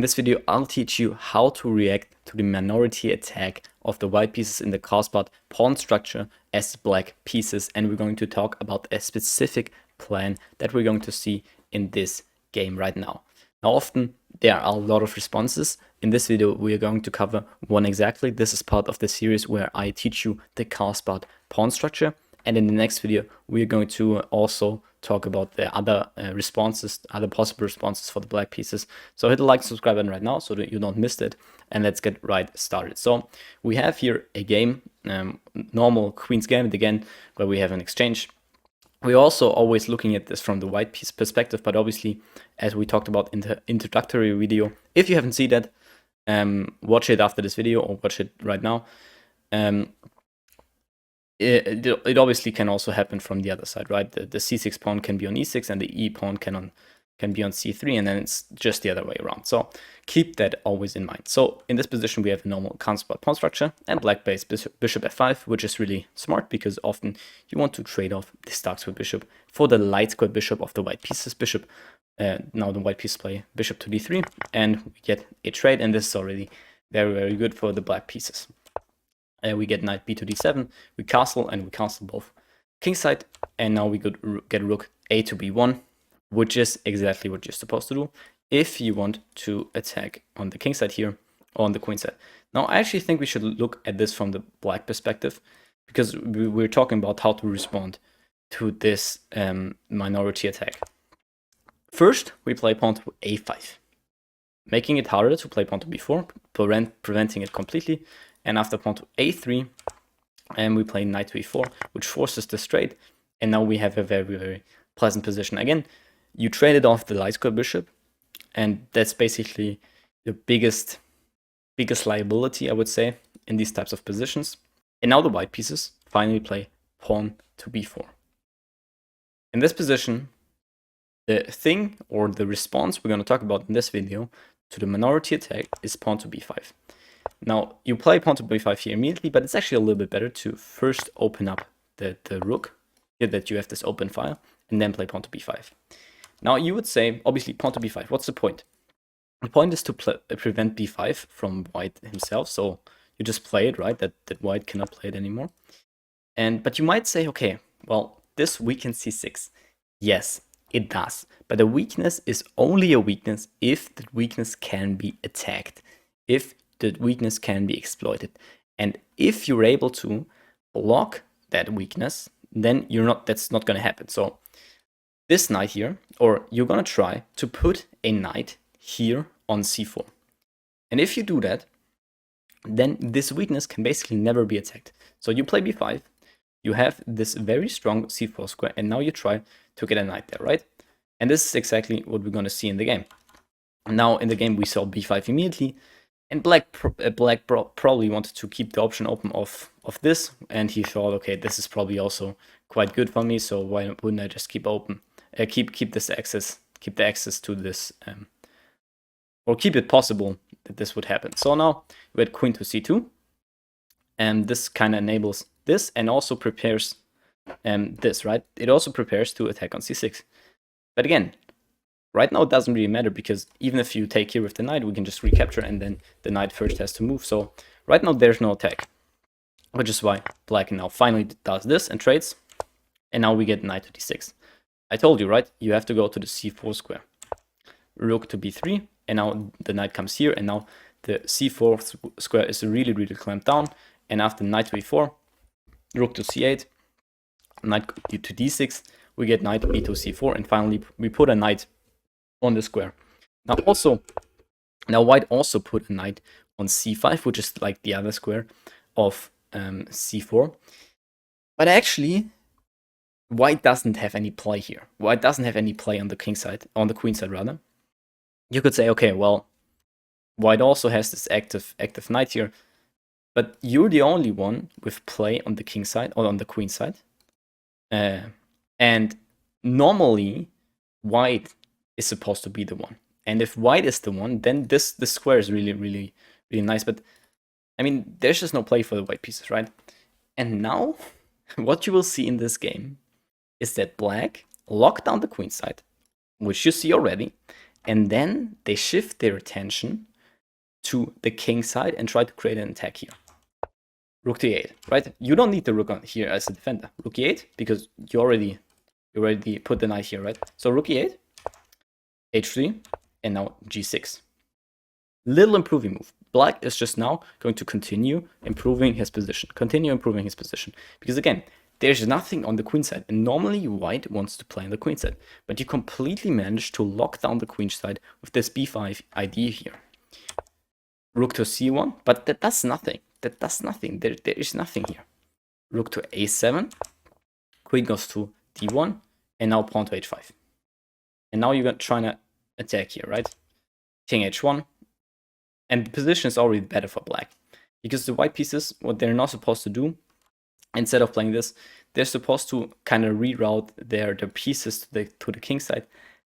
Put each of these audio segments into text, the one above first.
this video, I'll teach you how to react to the minority attack of the white pieces in the Carlsbad pawn structure as black pieces, and we're going to talk about a specific plan that we're going to see in this game right now. Now, often there are a lot of responses. In this video, we are going to cover one exactly. This is part of the series where I teach you the Carlsbad pawn structure. And in the next video, we are going to also talk about the other responses, other possible responses for the black pieces. So hit the like, subscribe button right now so that you don't miss it. And let's get right started. So we have here a game, normal Queen's Gambit again, where we have an exchange. We're also always looking at this from the white piece perspective, but obviously, as we talked about in the introductory video, if you haven't seen that, watch it after this video or watch it right now. It obviously can also happen from the other side, right? The c6 pawn can be on e6 and the e pawn can be on c3, and then it's just the other way around. So keep that always in mind. So in this position, we have a normal Carlsbad pawn structure and black base bishop f5, which is really smart because often you want to trade off this dark square bishop for the light square bishop of the white pieces bishop. Now the white pieces play bishop to d3 and we get a trade, and this is already very, very good for the black pieces. We get knight b to d7, we castle, and we castle both kingside, and now we could get rook a to b1, which is exactly what you're supposed to do if you want to attack on the kingside here or on the queen side. Now, I actually think we should look at this from the black perspective, because we're talking about how to respond to this minority attack. First, we play pawn to a5, making it harder to play pawn to b4, preventing it completely. And after pawn to a3, and we play knight to e4, which forces the trade. And now we have a very, very pleasant position. Again, you traded off the light square bishop, and that's basically the biggest liability, I would say, in these types of positions. And now the white pieces finally play pawn to b4. In this position, the thing or the response we're going to talk about in this video to the minority attack is pawn to b5. Now, you play pawn to b5 here immediately, but it's actually a little bit better to first open up the rook, here that you have this open file, and then play pawn to b5. Now, you would say, obviously, pawn to b5, what's the point? The point is to prevent b5 from white himself, so you just play it, right? That white cannot play it anymore. But you might say, okay, well, this weakens c6. Yes, it does. But the weakness is only a weakness if the weakness can be attacked. If the weakness can be exploited. And if you're able to block that weakness, then that's not going to happen. So this knight here, or you're going to try to put a knight here on c4. And if you do that, then this weakness can basically never be attacked. So you play b5, you have this very strong c4 square, and now you try to get a knight there, right? And this is exactly what we're going to see in the game. Now in the game we saw b5 immediately, and black probably wanted to keep the option open of this, and he thought, okay, this is probably also quite good for me, so why wouldn't I just keep open, keep this access, keep the access to this, or keep it possible that this would happen. So now we had queen to c2, and this kind of enables this, and also prepares this, right? It also prepares to attack on c6. But again, right now it doesn't really matter, because even if you take here with the knight, we can just recapture, and then the knight first has to move. So right now there's no attack, which is why black now finally does this and trades. And now we get knight to d6. I told you, right? You have to go to the c4 square. Rook to b3, and now the knight comes here, and now the c4 square is really, really clamped down. And after knight to e4, rook to c8, knight to d6, we get knight b to c4, and finally we put a knight on the square. Now white also put a knight on c5, which is like the other square of c4. But actually, white doesn't have any play here. White doesn't have any play on the king side, on the queen side rather. You could say, okay, well, white also has this active knight here, but you're the only one with play on the king side or on the queen side. And normally, white is supposed to be the one. And if white is the one, then this square is really, really, really nice. But I mean, there's just no play for the white pieces, right? And now, what you will see in this game is that black locked down the queen side, which you see already, And then they shift their attention to the king side and try to create an attack here. Rook to e8, right? You don't need the rook on here as a defender. Rook e8, because you already put the knight here, right? So rook e8, h3, and now g6. Little improving move. Black is just now going to continue improving his position. Because again, there's nothing on the queen side. And normally white wants to play on the queen side. But you completely managed to lock down the queen side with this b5 idea here. Rook to c1, but that does nothing. There is nothing here. Rook to a7. Queen goes to d1. And now pawn to h5. And now you're trying to attack here, right? King h1. And the position is already better for black. Because the white pieces, what they're not supposed to do, instead of playing this, they're supposed to kind of reroute their pieces to the king side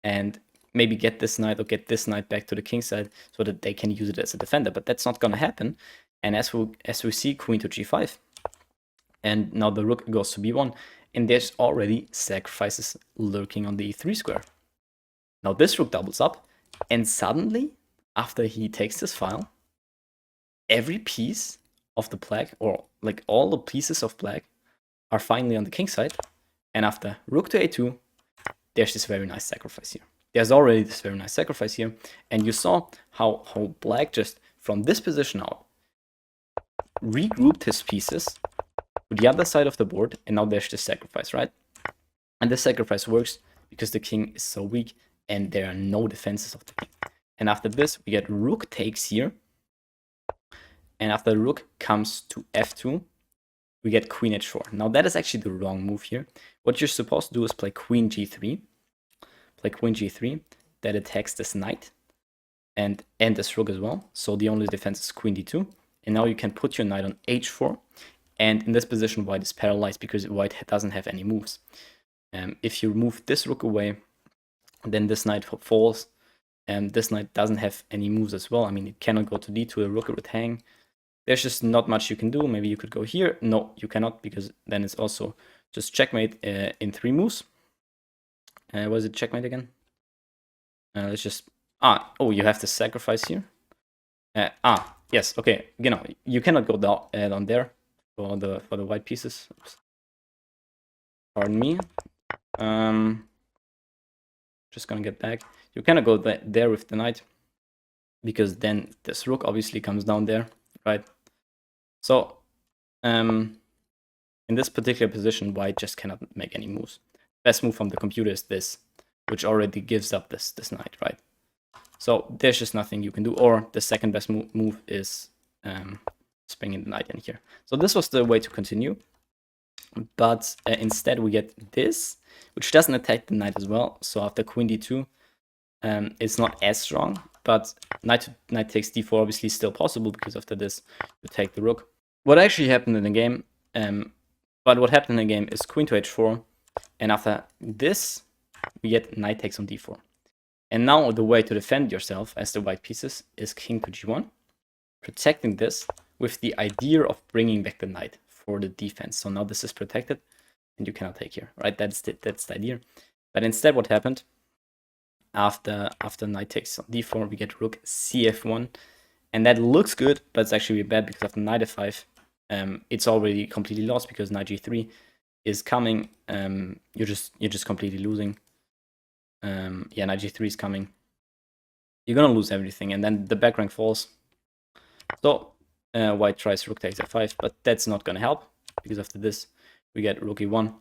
and maybe get this knight or get this knight back to the king side so that they can use it as a defender. But that's not going to happen. And as we see, queen to g5. And now the rook goes to b1. And there's already sacrifices lurking on the e3 square. Now this rook doubles up. And suddenly, after he takes this file, every piece of the black, or like all the pieces of black, are finally on the king side. And after rook to a2, there's this very nice sacrifice here. There's already this very nice sacrifice here. And you saw how black just from this position out regrouped his pieces to the other side of the board. And now there's this sacrifice, right? And this sacrifice works because the king is so weak and there are no defenses of the king. And after this, we get rook takes here. And after the rook comes to f2, we get queen h4. Now that is actually the wrong move here. What you're supposed to do is play queen g3. Play queen g3. That attacks this knight. And this rook as well. So the only defense is queen d2. And now you can put your knight on h4. And in this position, white is paralyzed because white doesn't have any moves. If you move this rook away, then this knight falls. And this knight doesn't have any moves as well. I mean, it cannot go to d2, the rook would hang. There's just not much you can do. Maybe you could go here. No, you cannot, because then it's also just checkmate in 3 moves. Was it checkmate again? Let's just... oh, you have to sacrifice here. Yes, okay. You know, you cannot go down there for the white pieces. Oops. Pardon me. Just gonna get back. You cannot go there with the knight, because then this rook obviously comes down there, right? So, in this particular position, white just cannot make any moves. Best move from the computer is this, which already gives up this knight, right? So there's just nothing you can do. Or the second best move is bringing the knight in here. So this was the way to continue. But instead we get this, which doesn't attack the knight as well. So after queen d2, it's not as strong. But knight takes d4 obviously is still possible, because after this you take the rook. What actually happened in the game, is queen to h4. And after this, we get knight takes on d4. And now the way to defend yourself as the white pieces is king to g1, protecting this with the idea of bringing back the knight for the defense. So now this is protected, and you cannot take here, right? That's the idea. But instead, what happened after knight takes on d4, we get rook cf1, and that looks good, but it's actually bad, because after knight f5, it's already completely lost, because knight g3 is coming. You're just completely losing. Yeah, knight g3 is coming. You're gonna lose everything, and then the back rank falls. So white tries rook takes f5, but that's not gonna help, because after this we get rook e1,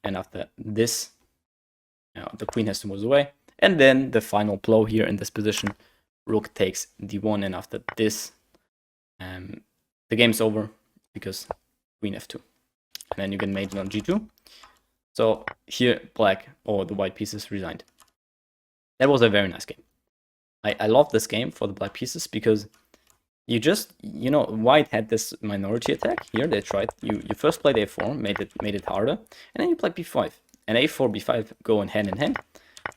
and after this the queen has to move away, and then the final blow here in this position, rook takes d1, and after this the game's over, because queen f2, and then you get mate on g2. So here black, or the white pieces, resigned. That was a very nice game. I love this game for the black pieces, because you just, white had this minority attack here. They tried, you first played a4, made it harder, and then you played b5, and a4 b5 go in hand. And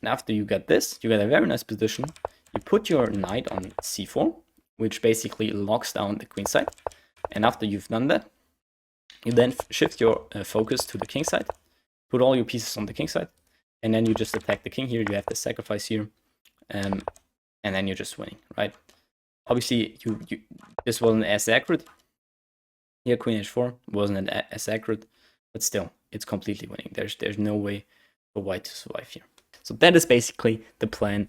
after you get this, you get a very nice position. You put your knight on c4, which basically locks down the queen side. And after you've done that, you then shift your focus to the king side, put all your pieces on the king side, and then you just attack the king here. You have the sacrifice here, and then you're just winning, right? Obviously, this wasn't as accurate. Here, queen h4 wasn't as accurate, but still, it's completely winning. There's no way for white to survive here. So that is basically the plan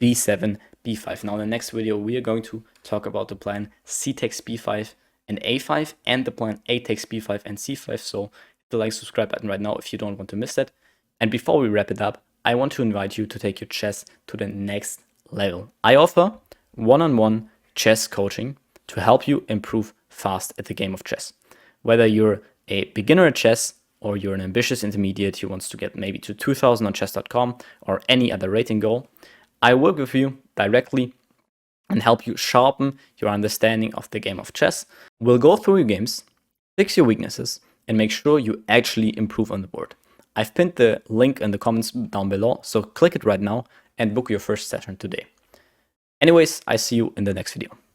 b7, b5. Now in the next video, we are going to talk about the plan c takes b5 and a5, and the plan a takes b5 and c5. So hit the like, subscribe button right now if you don't want to miss that. And before we wrap it up, I want to invite you to take your chess to the next level. I offer one-on-one chess coaching to help you improve fast at the game of chess. Whether you're a beginner at chess or you're an ambitious intermediate who wants to get maybe to 2000 on chess.com or any other rating goal, I work with you directly and help you sharpen your understanding of the game of chess. We'll go through your games, fix your weaknesses, and make sure you actually improve on the board. I've pinned the link in the comments down below, so click it right now and book your first session today. Anyways, I see you in the next video.